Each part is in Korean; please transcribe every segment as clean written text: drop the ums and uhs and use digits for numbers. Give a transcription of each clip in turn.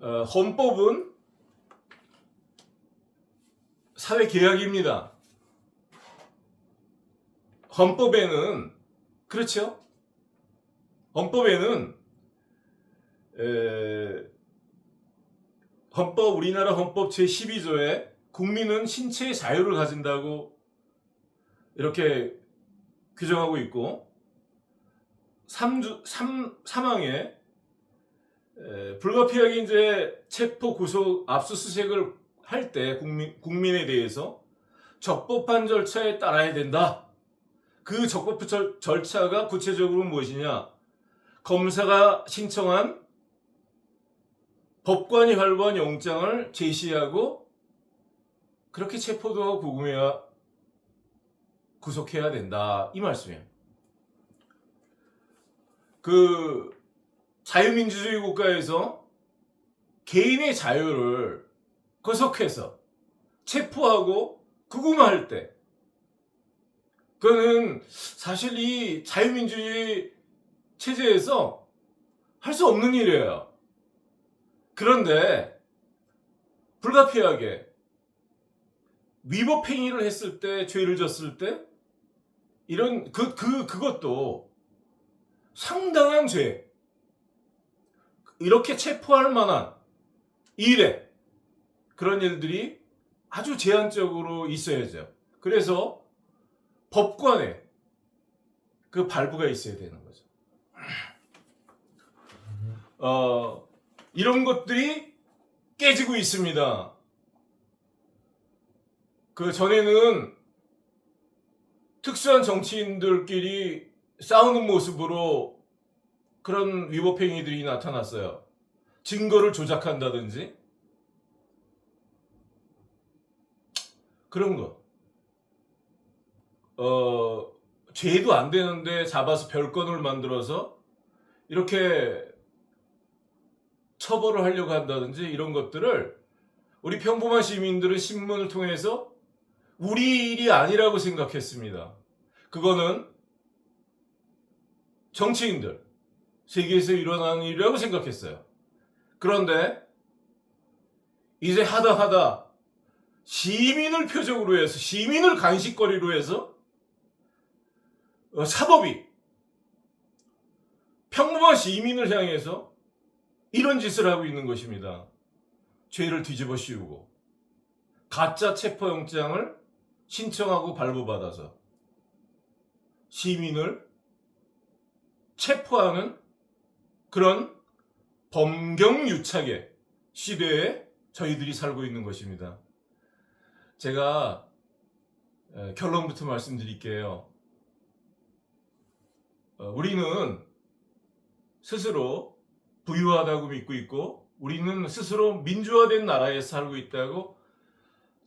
헌법은 사회계약입니다. 헌법에는 그렇죠? 헌법에는 우리나라 헌법 제12조에 국민은 신체의 자유를 가진다고 이렇게 규정하고 있고 3항에 불가피하게 이제 체포, 구속, 압수수색을 할 때 국민에 대해서 적법한 절차에 따라야 된다. 그 적법 절차가 구체적으로 무엇이냐? 검사가 신청한 법관이 발부한 영장을 제시하고 그렇게 체포도 하고 구속해야 된다. 이 말씀이에요. 그 자유민주주의 국가에서 개인의 자유를 구속해서 체포하고 구금할 때 그거는 사실 이 자유민주주의 체제에서 할 수 없는 일이에요. 그런데 불가피하게 위법 행위를 했을 때, 죄를 졌을 때 이런 그것도 상당한 죄, 이렇게 체포할 만한 일에 그런 일들이 아주 제한적으로 있어야죠. 그래서 법관에 그 발부가 있어야 되는 거죠. 이런 것들이 깨지고 있습니다. 그 전에는 특수한 정치인들끼리 싸우는 모습으로 그런 위법 행위들이 나타났어요. 증거를 조작한다든지 그런 거. 죄도 안 되는데 잡아서 별건을 만들어서 이렇게 처벌을 하려고 한다든지 이런 것들을 우리 평범한 시민들은 신문을 통해서 우리 일이 아니라고 생각했습니다. 그거는 정치인들, 세계에서 일어나는 일이라고 생각했어요. 그런데 이제 하다 시민을 표적으로 해서, 시민을 간식거리로 해서 사법이 평범한 시민을 향해서 이런 짓을 하고 있는 것입니다. 죄를 뒤집어 씌우고 가짜 체포영장을 신청하고 발부받아서 시민을 체포하는 그런 범경유착의 시대에 저희들이 살고 있는 것입니다. 제가 결론부터 말씀드릴게요. 우리는 스스로 부유하다고 믿고 있고 우리는 스스로 민주화된 나라에 살고 있다고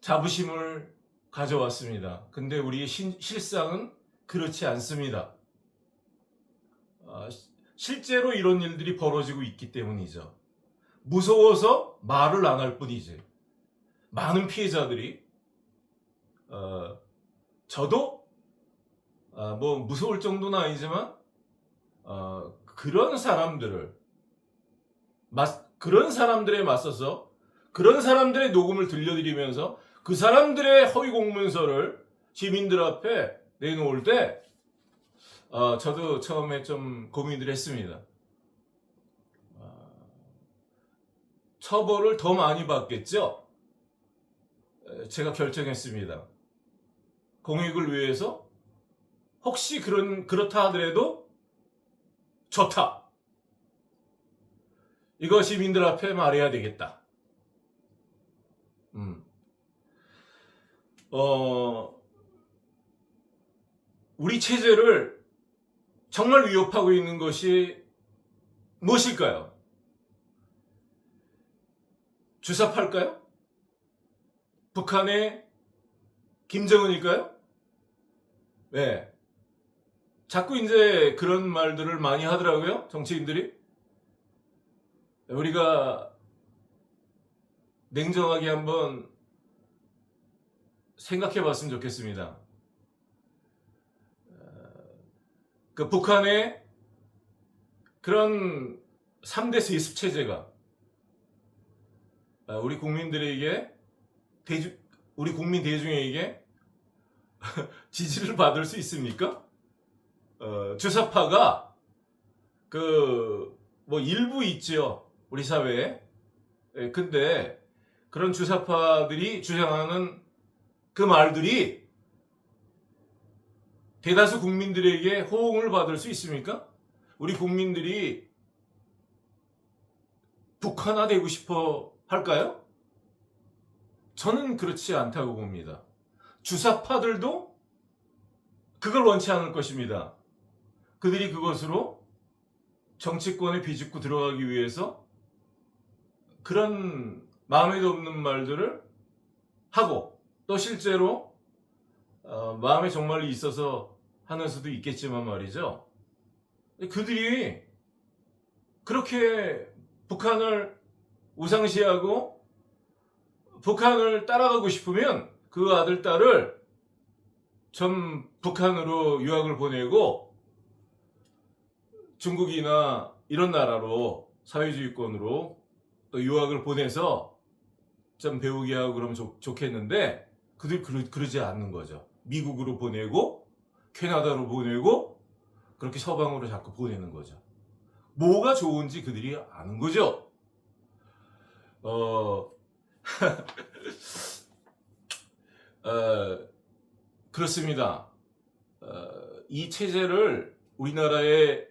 자부심을 가져왔습니다. 근데 우리의 실상은 그렇지 않습니다. 실제로 이런 일들이 벌어지고 있기 때문이죠. 무서워서 말을 안 할 뿐이지. 많은 피해자들이 저도 뭐 무서울 정도는 아니지만 그런 사람들에 맞서서 그런 사람들의 녹음을 들려드리면서 그 사람들의 허위 공문서를 시민들 앞에 내놓을 때 저도 처음에 좀 고민을 했습니다. 처벌을 더 많이 받겠죠? 제가 결정했습니다. 공익을 위해서 혹시 그렇다 하더라도 좋다. 이거 시민들 앞에 말해야 되겠다. 우리 체제를 정말 위협하고 있는 것이 무엇일까요? 주사파일까요? 북한의 김정은일까요? 네. 자꾸 이제 그런 말들을 많이 하더라고요, 정치인들이. 우리가 냉정하게 한번 생각해 봤으면 좋겠습니다. 그 북한의 그런 3대 세습 체제가 우리 국민들에게 우리 국민 대중에게 지지를 받을 수 있습니까? 주사파가 뭐 일부 있죠, 우리 사회에. 근데 그런 주사파들이 주장하는 그 말들이 대다수 국민들에게 호응을 받을 수 있습니까? 우리 국민들이 북한화되고 싶어 할까요? 저는 그렇지 않다고 봅니다. 주사파들도 그걸 원치 않을 것입니다. 그들이 그것으로 정치권에 비집고 들어가기 위해서 그런 마음에도 없는 말들을 하고, 또 실제로 마음에 정말 있어서 하는 수도 있겠지만 말이죠. 그들이 그렇게 북한을 우상시하고 북한을 따라가고 싶으면 그 아들, 딸을 전 북한으로 유학을 보내고 중국이나 이런 나라로, 사회주의권으로 또 유학을 보내서 좀 배우게 하고 그러면 좋겠는데, 그들 그러지 않는 거죠. 미국으로 보내고 캐나다로 보내고 그렇게 서방으로 자꾸 보내는 거죠. 뭐가 좋은지 그들이 아는 거죠. 그렇습니다. 이 체제를, 우리나라의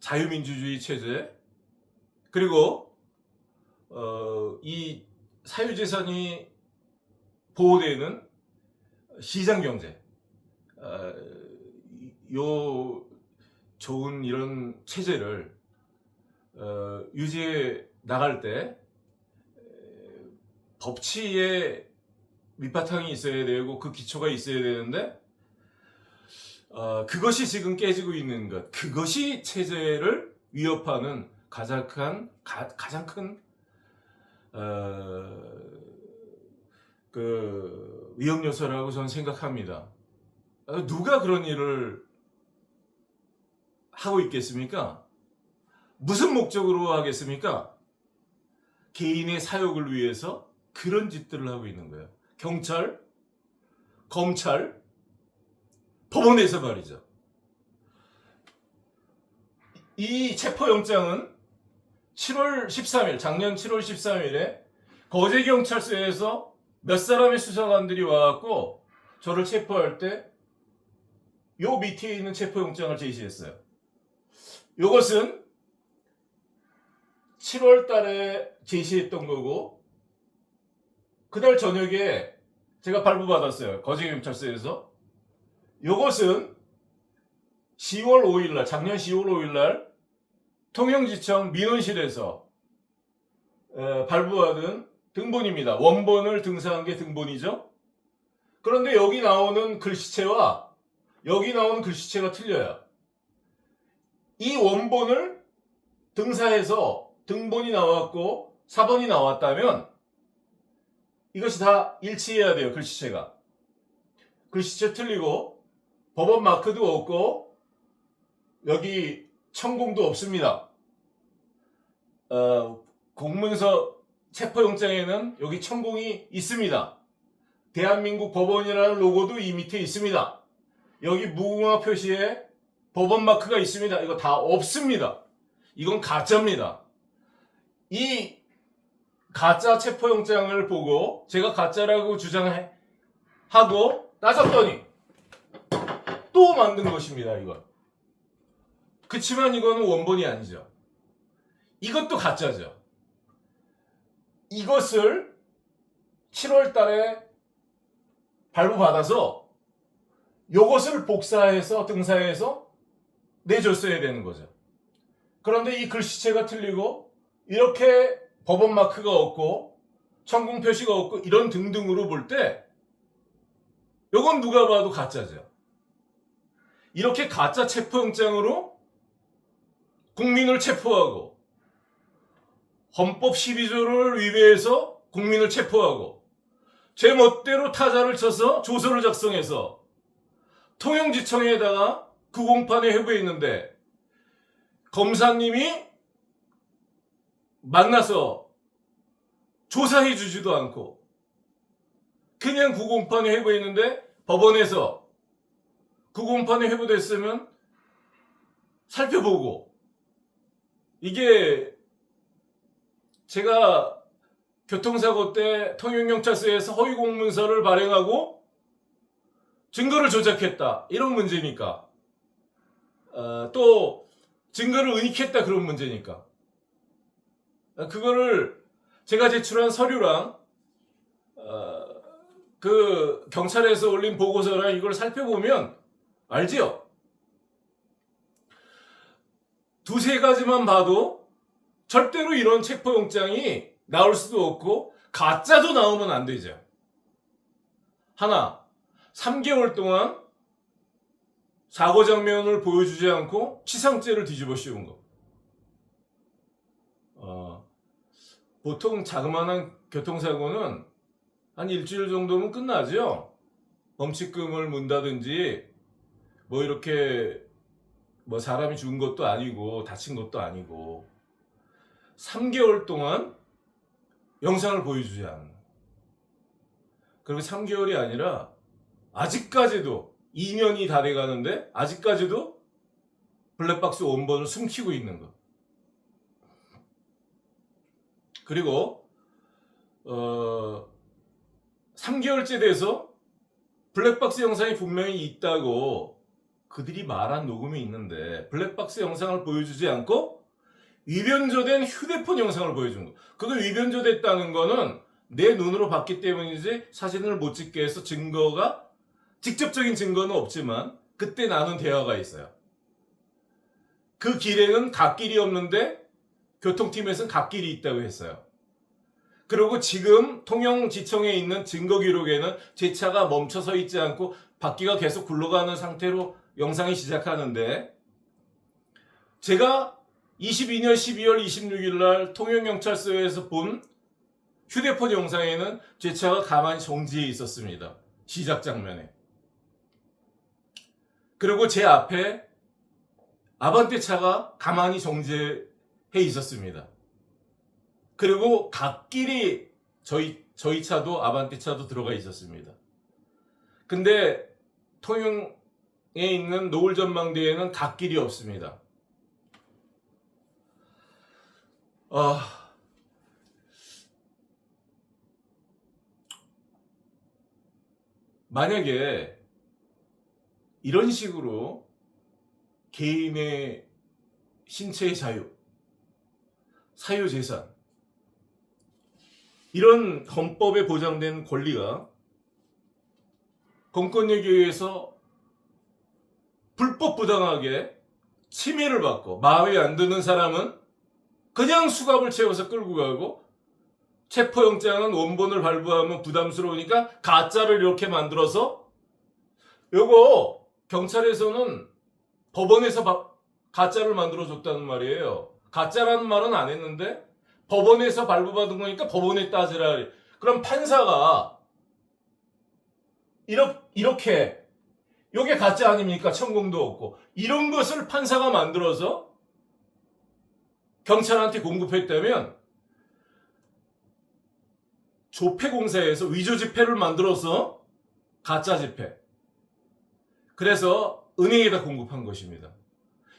자유민주주의 체제, 그리고 이 사유재산이 보호되는 시장경제, 요 좋은 이런 체제를 유지해 나갈 때 법치에 밑바탕이 있어야 되고 그 기초가 있어야 되는데, 그것이 지금 깨지고 있는 것, 그것이 체제를 위협하는 가장 큰 그 위험 요소라고 저는 생각합니다. 누가 그런 일을 하고 있겠습니까? 무슨 목적으로 하겠습니까? 개인의 사욕을 위해서 그런 짓들을 하고 있는 거예요. 경찰, 검찰, 법원에서 말이죠. 이 체포영장은 7월 13일, 작년 7월 13일에 거제경찰서에서 몇 사람의 수사관들이 와갖고 저를 체포할 때 요 밑에 있는 체포영장을 제시했어요. 요것은 7월 달에 제시했던 거고, 그날 저녁에 제가 발부받았어요. 거제경찰서에서. 요것은 10월 5일날, 작년 10월 5일날 통영지청 민원실에서 발부받은 등본입니다. 원본을 등사한 게 등본이죠. 그런데 여기 나오는 글씨체와 여기 나오는 글씨체가 틀려요. 이 원본을 등사해서 등본이 나왔고 사본이 나왔다면 이것이 다 일치해야 돼요. 글씨체가. 글씨체 틀리고 법원 마크도 없고 여기 천공도 없습니다. 공문서 체포영장에는 여기 천공이 있습니다. 대한민국 법원이라는 로고도 이 밑에 있습니다. 여기 무궁화 표시에 법원 마크가 있습니다. 이거 다 없습니다. 이건 가짜입니다. 이 가짜 체포영장을 보고 제가 가짜라고 주장하고 따졌더니 또 만든 것입니다. 이건. 그치만 이거는 원본이 아니죠. 이것도 가짜죠. 이것을 7월 달에 발부받아서 요것을 복사해서 등사해서 내줬어야 되는 거죠. 그런데 이 글씨체가 틀리고 이렇게 법원 마크가 없고 천공 표시가 없고 이런 등등으로 볼 때 요건 누가 봐도 가짜죠. 이렇게 가짜 체포영장으로 국민을 체포하고 헌법 12조를 위배해서 국민을 체포하고 제 멋대로 타자를 쳐서 조서를 작성해서 통영지청에다가 구공판에 회부했는데 검사님이 만나서 조사해 주지도 않고 그냥 구공판이 회부했는데 법원에서 구공판이 회부됐으면 살펴보고, 이게 제가 교통사고 때 통영경찰서에서 허위공문서를 발행하고 증거를 조작했다 이런 문제니까, 또 증거를 은닉했다 그런 문제니까, 그거를 제가 제출한 서류랑 그 경찰에서 올린 보고서랑 이걸 살펴보면 알지요? 두세 가지만 봐도 절대로 이런 체포영장이 나올 수도 없고 가짜도 나오면 안 되죠. 하나, 3개월 동안 사고 장면을 보여주지 않고 치상죄를 뒤집어 씌운 거. 보통 자그마한 교통사고는 한 일주일 정도면 끝나죠. 범칙금을 문다든지 뭐 이렇게 뭐 사람이 죽은 것도 아니고 다친 것도 아니고 3개월 동안 영상을 보여주지 않는. 그리고 3개월이 아니라 아직까지도 2년이 다 돼가는데 아직까지도 블랙박스 원본을 숨기고 있는 것. 그리고 3개월째 돼서 블랙박스 영상이 분명히 있다고 그들이 말한 녹음이 있는데 블랙박스 영상을 보여주지 않고 위변조된 휴대폰 영상을 보여준 거. 그거 위변조됐다는 거는 내 눈으로 봤기 때문이지 사진을 못 찍게 해서 증거가, 직접적인 증거는 없지만 그때 나눈 대화가 있어요. 그 길에는 갓길이 없는데 교통팀에서는 갓길이 있다고 했어요. 그리고 지금 통영지청에 있는 증거 기록에는 제 차가 멈춰서 있지 않고 바퀴가 계속 굴러가는 상태로 영상이 시작하는데, 제가 22년 12월 26일 날 통영경찰서에서 본 휴대폰 영상에는 제 차가 가만히 정지해 있었습니다. 시작 장면에. 그리고 제 앞에 아반떼 차가 가만히 정지해 있었습니다. 그리고 갓길이 저희 차도 아반떼 차도 들어가 있었습니다. 근데 통영에 있는 노을 전망대에는 갓길이 없습니다. 만약에 이런 식으로 개인의 신체의 자유, 사유재산, 이런 헌법에 보장된 권리가 공권력에 의해서 불법 부당하게 침해를 받고 마음에 안 드는 사람은 그냥 수갑을 채워서 끌고 가고, 체포영장은 원본을 발부하면 부담스러우니까 가짜를 이렇게 만들어서, 요거 경찰에서는 법원에서 가짜를 만들어줬다는 말이에요. 가짜라는 말은 안 했는데 법원에서 발부받은 거니까 법원에 따지라. 그럼 판사가 이렇게 요게 가짜 아닙니까? 천공도 없고. 이런 것을 판사가 만들어서 경찰한테 공급했다면 조폐공사에서 위조지폐를 만들어서 가짜 지폐, 그래서 은행에다 공급한 것입니다.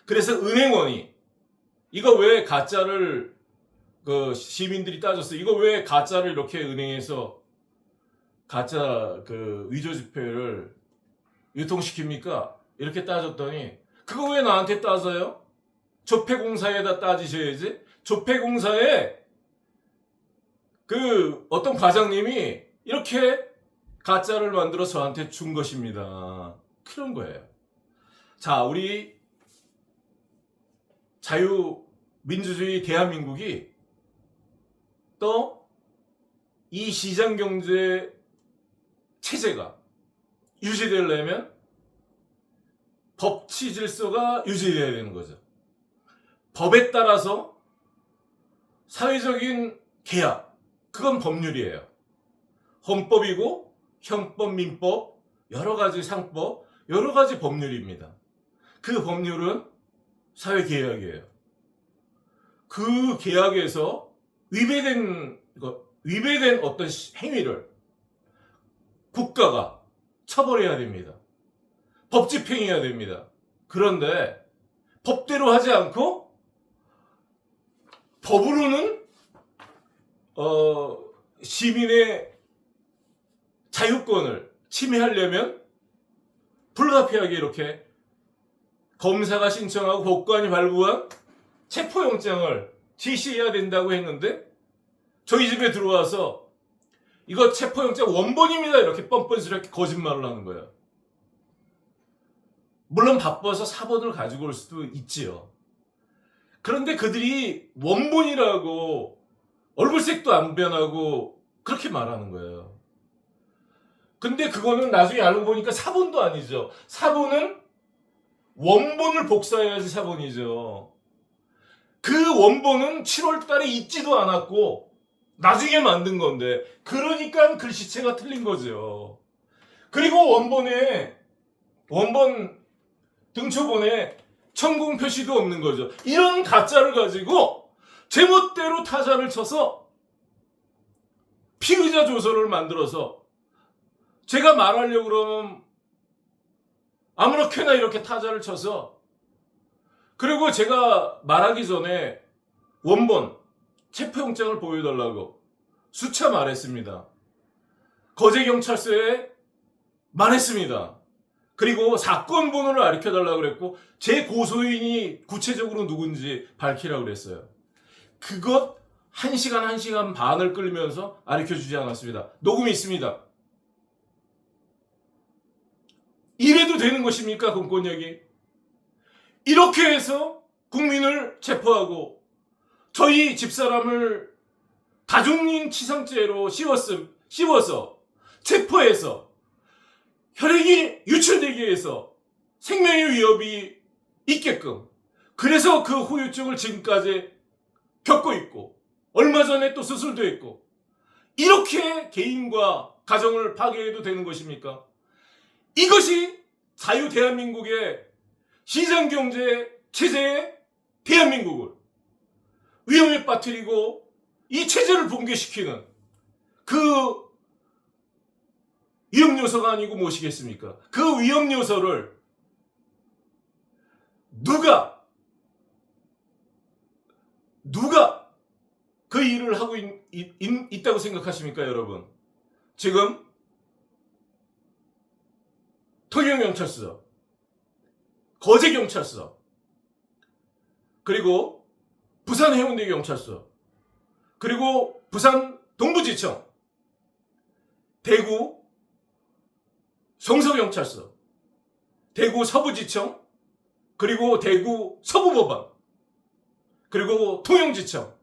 그래서 은행원이 이거 왜 가짜를, 시민들이 따졌어, 이거 왜 가짜를 이렇게 은행에서 가짜 위조지폐를 유통시킵니까? 이렇게 따졌더니, 그거 왜 나한테 따져요? 조폐공사에다 따지셔야지. 조폐공사에 어떤 과장님이 이렇게 가짜를 만들어 저한테 준 것입니다. 그런 거예요. 자, 우리 자유민주주의 대한민국이 또 이 시장경제 체제가 유지되려면 법치 질서가 유지돼야 되는 거죠. 법에 따라서 사회적인 계약, 그건 법률이에요. 헌법이고 형법, 민법, 여러 가지 상법, 여러 가지 법률입니다. 그 법률은 사회계약이에요. 그 계약에서 위배된 것, 위배된 어떤 행위를 국가가 처벌해야 됩니다. 법 집행해야 됩니다. 그런데 법대로 하지 않고 법으로는 시민의 자유권을 침해하려면 불가피하게 이렇게 검사가 신청하고 법관이 발부한 체포영장을 지시해야 된다고 했는데 저희 집에 들어와서 이거 체포영장 원본입니다 이렇게 뻔뻔스럽게 거짓말을 하는 거예요. 물론 바빠서 사본을 가지고 올 수도 있지요. 그런데 그들이 원본이라고 얼굴색도 안 변하고 그렇게 말하는 거예요. 근데 그거는 나중에 알고 보니까 사본도 아니죠. 사본은 원본을 복사해야지 사본이죠. 그 원본은 7월 달에 있지도 않았고 나중에 만든 건데 그러니까 글씨체가 틀린 거죠. 그리고 원본 등초본에 천공 표시도 없는 거죠. 이런 가짜를 가지고 제멋대로 타자를 쳐서 피의자 조서를 만들어서 제가 말하려고 그러면 아무렇게나 이렇게 타자를 쳐서 그리고 제가 말하기 전에 원본 체포영장을 보여달라고 수차 말했습니다. 거제경찰서에 말했습니다. 그리고 사건 번호를 알려달라고 그랬고 제 고소인이 구체적으로 누군지 밝히라고 그랬어요. 그것 1시간 반을 끌면서 알려주지 않았습니다. 녹음이 있습니다. 이래도 되는 것입니까? 공권력이? 이렇게 해서 국민을 체포하고 저희 집사람을 다중인 치상죄로 씌워서 체포해서 혈액이 유출되게 해서 생명의 위협이 있게끔 그래서 그 후유증을 지금까지 겪고 있고 얼마 전에 또 수술도 했고 이렇게 개인과 가정을 파괴해도 되는 것입니까? 이것이 자유 대한민국의 시장경제 체제의 대한민국을 위험에 빠뜨리고 이 체제를 붕괴시키는 그 위험 요소가 아니고 무엇이겠습니까? 그 위험 요소를 누가 그 일을 하고 있다고 생각하십니까, 여러분? 지금 통영경찰서, 거제경찰서, 그리고 부산 해운대경찰서, 그리고 부산 동부지청, 대구 성서경찰서, 대구 서부지청, 그리고 대구 서부법원, 그리고 통영지청,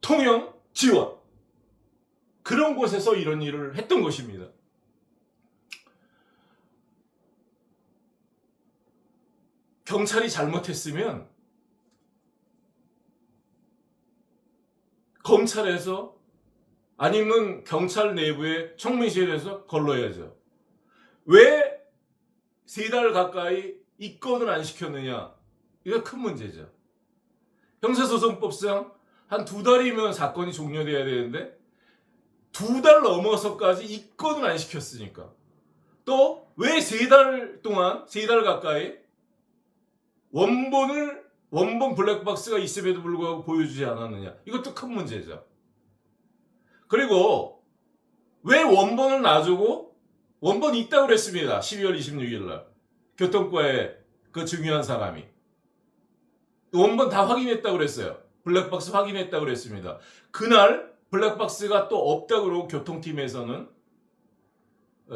통영지원 그런 곳에서 이런 일을 했던 것입니다. 경찰이 잘못했으면 검찰에서 아니면 경찰 내부의 청문실에서 걸러야죠. 왜 3달 가까이 입건을 안 시켰느냐? 이거 큰 문제죠. 형사소송법상 한 2달이면 사건이 종료돼야 되는데 2달 넘어서까지 입건을 안 시켰으니까. 또 왜 3달 동안 3달 가까이 원본 블랙박스가 있음에도 불구하고 보여주지 않았느냐? 이것도 큰 문제죠. 그리고 왜 원본을 놔주고 원본이 있다고 그랬습니다. 12월 26일 날 교통과에 그 중요한 사람이 원본 다 확인했다고 그랬어요. 블랙박스 확인했다고 그랬습니다. 그날 블랙박스가 또 없다고 그러고 교통팀에서는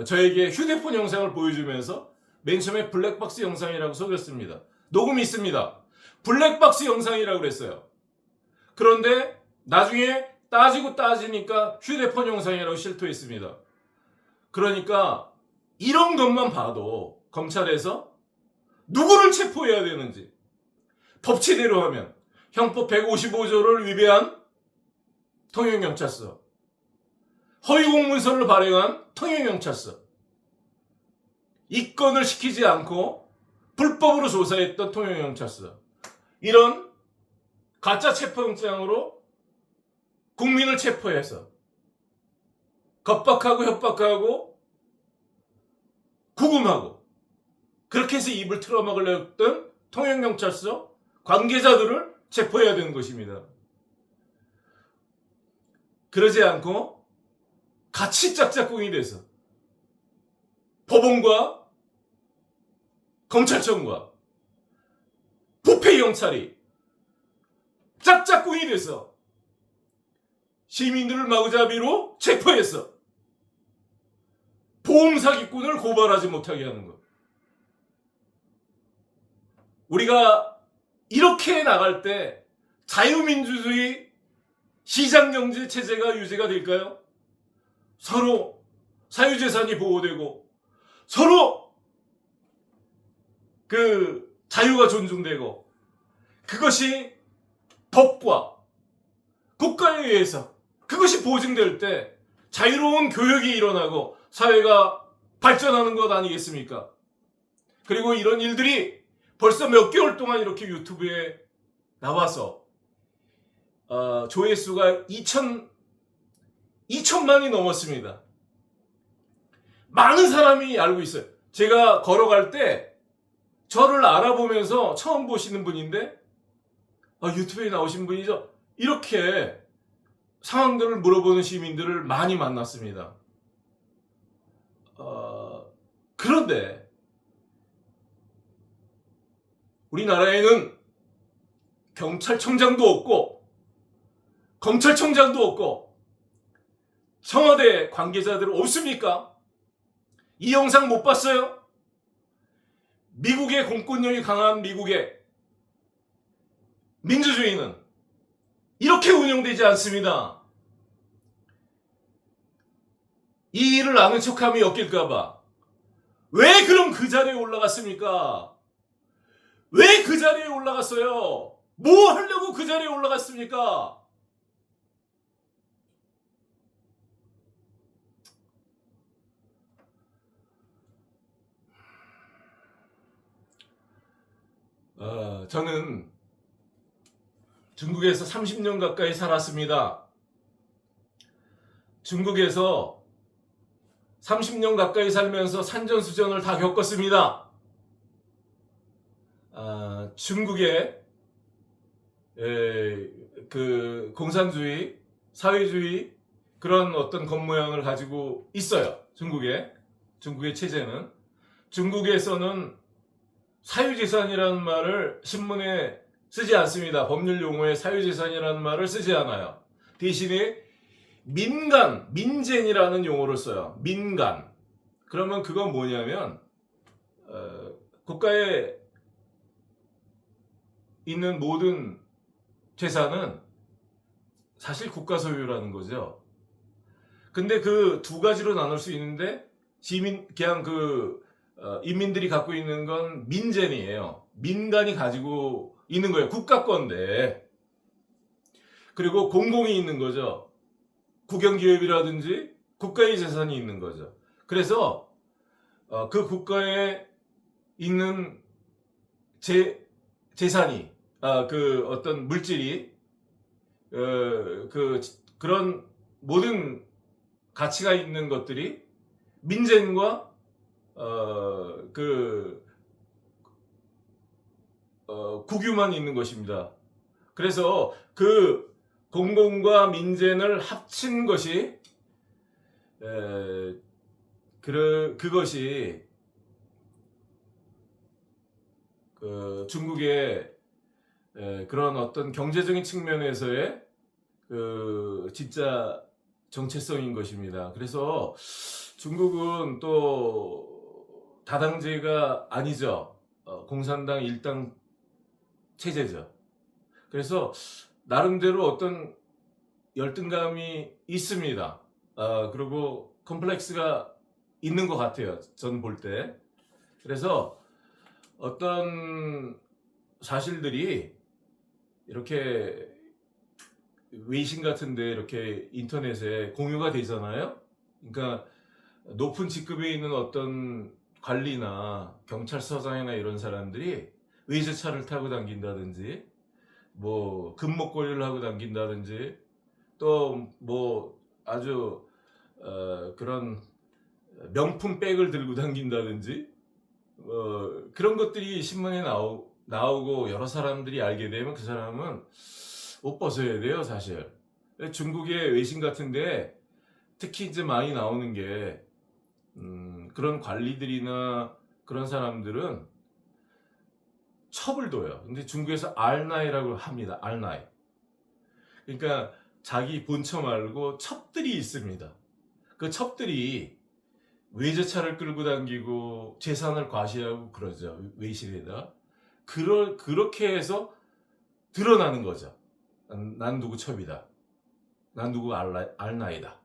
저에게 휴대폰 영상을 보여주면서 맨 처음에 블랙박스 영상이라고 속였습니다. 녹음이 있습니다. 블랙박스 영상이라고 그랬어요. 그런데 나중에 따지니까 휴대폰 영상이라고 실토했습니다. 그러니까 이런 것만 봐도 검찰에서 누구를 체포해야 되는지 법치대로 하면 형법 155조를 위배한 통영경찰서, 허위공문서를 발행한 통영경찰서, 입건을 시키지 않고 불법으로 조사했던 통영경찰서, 이런 가짜 체포영장으로 국민을 체포해서 겁박하고 협박하고 구금하고 그렇게 해서 입을 틀어막으려 했던 통영경찰서 관계자들을 체포해야 되는 것입니다. 그러지 않고 같이 짝짝꿍이 돼서 법원과 검찰청과 부패경찰이 짝짝꿍이 돼서 시민들을 마구잡이로 체포해서 보험사기꾼을 고발하지 못하게 하는 것. 우리가 이렇게 나갈 때 자유민주주의 시장경제 체제가 유지가 될까요? 서로 사유재산이 보호되고 서로 그 자유가 존중되고 그것이 법과 국가에 의해서 그것이 보증될 때 자유로운 교육이 일어나고 사회가 발전하는 것 아니겠습니까? 그리고 이런 일들이 벌써 몇 개월 동안 이렇게 유튜브에 나와서 조회수가 2천만이 넘었습니다. 많은 사람이 알고 있어요. 제가 걸어갈 때 저를 알아보면서 처음 보시는 분인데 유튜브에 나오신 분이죠. 이렇게 상황들을 물어보는 시민들을 많이 만났습니다. 그런데 우리나라에는 경찰청장도 없고 검찰청장도 없고 청와대 관계자들 없습니까? 이 영상 못 봤어요? 미국의 공권력이 강한 미국의 민주주의는 이렇게 운영되지 않습니다. 이 일을 아는 척함이 엮일까봐. 왜 그럼 그 자리에 올라갔습니까? 왜 그 자리에 올라갔어요? 뭐 하려고 그 자리에 올라갔습니까? 저는 중국에서 30년 가까이 살았습니다. 중국에서 30년 가까이 살면서 산전수전을 다 겪었습니다. 중국의 그 공산주의, 사회주의 그런 어떤 겉모양을 가지고 있어요. 중국의 체제는. 중국에서는 사유재산이라는 말을 신문에 쓰지 않습니다. 법률 용어에 사유재산이라는 말을 쓰지 않아요. 대신에 민젠이라는 용어를 써요. 민간. 그러면 그건 뭐냐면 국가에 있는 모든 재산은 사실 국가 소유라는 거죠. 근데 그 두 가지로 나눌 수 있는데 그냥 인민들이 갖고 있는 건 민젠이에요. 민간이 가지고 있는 거예요. 국가 건데. 그리고 공공이 있는 거죠. 국영기업이라든지 국가의 재산이 있는 거죠. 그래서 그 국가에 있는 재산이 그 어떤 물질이 그런 모든 가치가 있는 것들이 민젠과 국유만 있는 것입니다. 그래서 그 공공과 민젠을 합친 것이 그것이 중국의 그런 어떤 경제적인 측면에서의 진짜 정체성인 것입니다. 그래서 중국은 또 다당제가 아니죠. 공산당 일당 체제죠. 그래서 나름대로 어떤 열등감이 있습니다. 그리고 컴플렉스가 있는 것 같아요. 저는 볼 때. 그래서 어떤 사실들이 이렇게 외신 같은데 이렇게 인터넷에 공유가 되잖아요. 그러니까 높은 직급에 있는 어떤 관리나 경찰서장이나 이런 사람들이 외제차를 타고 다닌다든지 뭐 금목걸이를 하고 다닌다든지 또 뭐 아주 그런 명품 백을 들고 다닌다든지 그런 것들이 신문에 나오고 여러 사람들이 알게 되면 그 사람은 옷 벗어야 돼요, 사실. 중국의 외신 같은데 특히 이제 많이 나오는 게 그런 관리들이나 그런 사람들은 첩을 둬요. 근데 중국에서 알나이라고 합니다. 알나이. 그러니까 자기 본처 말고 첩들이 있습니다. 그 첩들이 외제차를 끌고 다니고 재산을 과시하고 그러죠. 외실에다. 그렇게 해서 드러나는 거죠. 난 누구 첩이다. 난 누구 알나이다.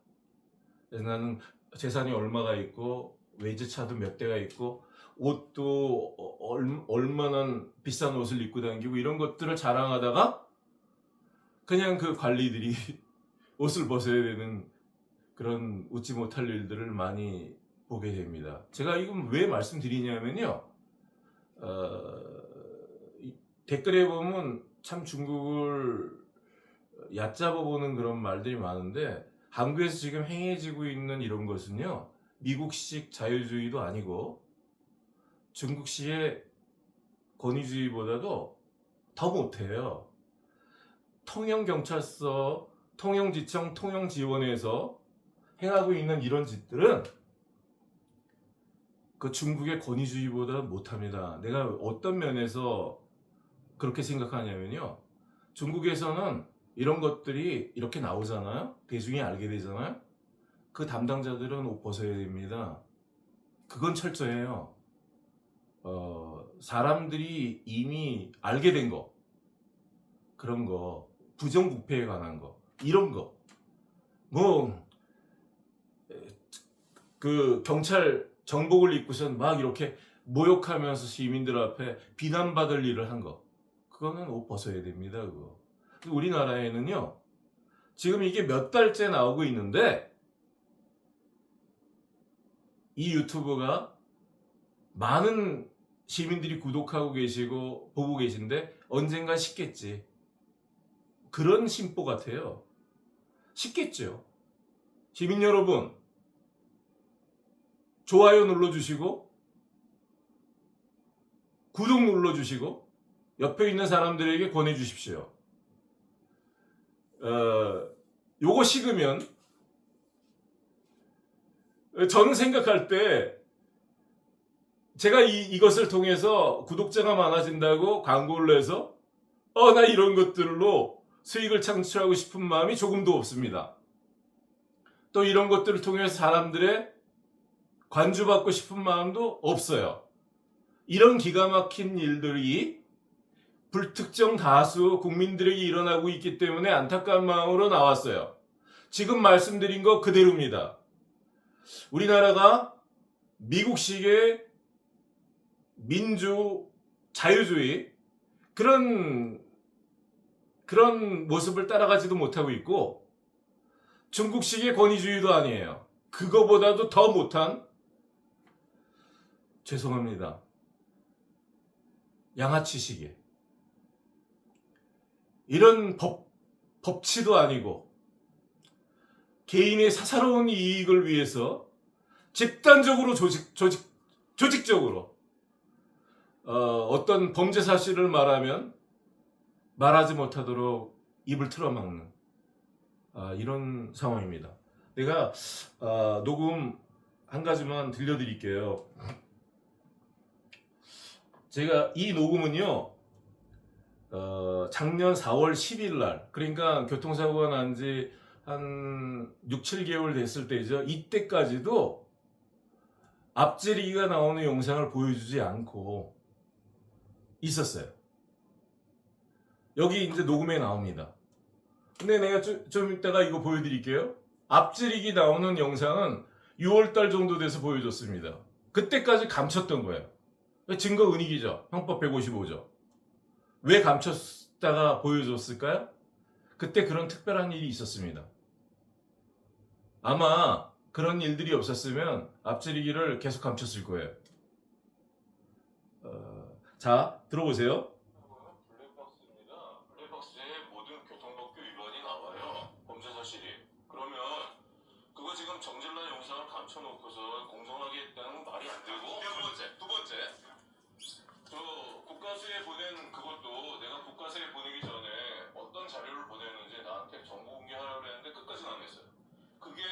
그래서 나는 재산이 얼마가 있고 외제차도 몇 대가 있고 옷도 얼마나 비싼 옷을 입고 다니고 이런 것들을 자랑하다가 그냥 그 관리들이 옷을 벗어야 되는 그런 웃지 못할 일들을 많이 보게 됩니다. 제가 이건 왜 말씀드리냐면요. 댓글에 보면 참 중국을 얕잡아 보는 그런 말들이 많은데 한국에서 지금 행해지고 있는 이런 것은요. 미국식 자유주의도 아니고 중국식의 권위주의보다도 더 못해요. 통영경찰서, 통영지청, 통영지원에서 행하고 있는 이런 짓들은 그 중국의 권위주의보다 못합니다. 내가 어떤 면에서 그렇게 생각하냐면요. 중국에서는 이런 것들이 이렇게 나오잖아요. 대중이 알게 되잖아요. 그 담당자들은 옷 벗어야 됩니다. 그건 철저해요. 사람들이 이미 알게 된 거, 그런 거, 부정부패에 관한 거, 이런 거, 뭐, 그 경찰 정복을 입고선 막 이렇게 모욕하면서 시민들 앞에 비난받을 일을 한 거, 그거는 옷 벗어야 됩니다. 그거. 우리나라에는요, 지금 이게 몇 달째 나오고 있는데, 이 유튜브가 많은 시민들이 구독하고 계시고 보고 계신데 언젠가 식겠지. 그런 심보 같아요. 식겠죠. 시민 여러분, 좋아요 눌러주시고 구독 눌러주시고 옆에 있는 사람들에게 권해주십시오. 요거 식으면 저는 생각할 때 제가 이것을 통해서 구독자가 많아진다고 광고를 해서 나 이런 것들로 수익을 창출하고 싶은 마음이 조금도 없습니다. 또 이런 것들을 통해서 사람들의 관주받고 싶은 마음도 없어요. 이런 기가 막힌 일들이 불특정 다수 국민들에게 일어나고 있기 때문에 안타까운 마음으로 나왔어요. 지금 말씀드린 거 그대로입니다. 우리나라가 미국식의 민주, 자유주의 그런 모습을 따라가지도 못하고 있고 중국식의 권위주의도 아니에요. 그거보다도 더 못한, 죄송합니다, 양아치식의 이런 법치도 아니고 개인의 사사로운 이익을 위해서 집단적으로 조직적으로 어떤 범죄 사실을 말하면 말하지 못하도록 입을 틀어막는 이런 상황입니다. 내가 녹음 한 가지만 들려드릴게요. 제가 이 녹음은요, 작년 4월 10일 날, 그러니까 교통사고가 난 지 한 6, 7개월 됐을 때죠. 이때까지도 앞지르기가 나오는 영상을 보여주지 않고 있었어요. 여기 이제 녹음에 나옵니다. 근데 내가 좀 이따가 이거 보여드릴게요. 앞지르기 나오는 영상은 6월달 정도 돼서 보여줬습니다. 그때까지 감췄던 거예요. 증거 은닉이죠. 형법 155조. 왜 감췄다가 보여줬을까요? 그때 그런 특별한 일이 있었습니다. 아마 그런 일들이 없었으면 앞지르기를 계속 감췄을 거예요. 자, 들어보세요. 블랙박스입니다. 블랙박스 모든 교통법규 위반이 나와요. 범죄 사실이. 그러면 그거 지금 정질난 영상을 감춰놓고서 공정하게 했다는 건 말이 안 되고. 두 번째. 저 국가수에 보낸 그것도 내가 국가수에 보내기 전에 어떤 자료를 보냈는지 나한테 정보 공개하라고 했는데 끝까지는 안 했어요. 그게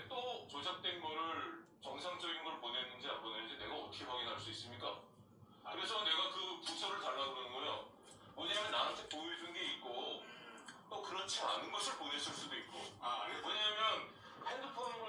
또 조작된 거를 정상적인 걸 보냈는지 안 보냈는지 내가 어떻게 확인할 수 있습니까? 그래서 내가 그 부서를 달라고 그러는 거예요. 뭐냐면 나한테 보여준 게 있고 또 그렇지 않은 것을 보냈을 수도 있고. 왜냐면 핸드폰으로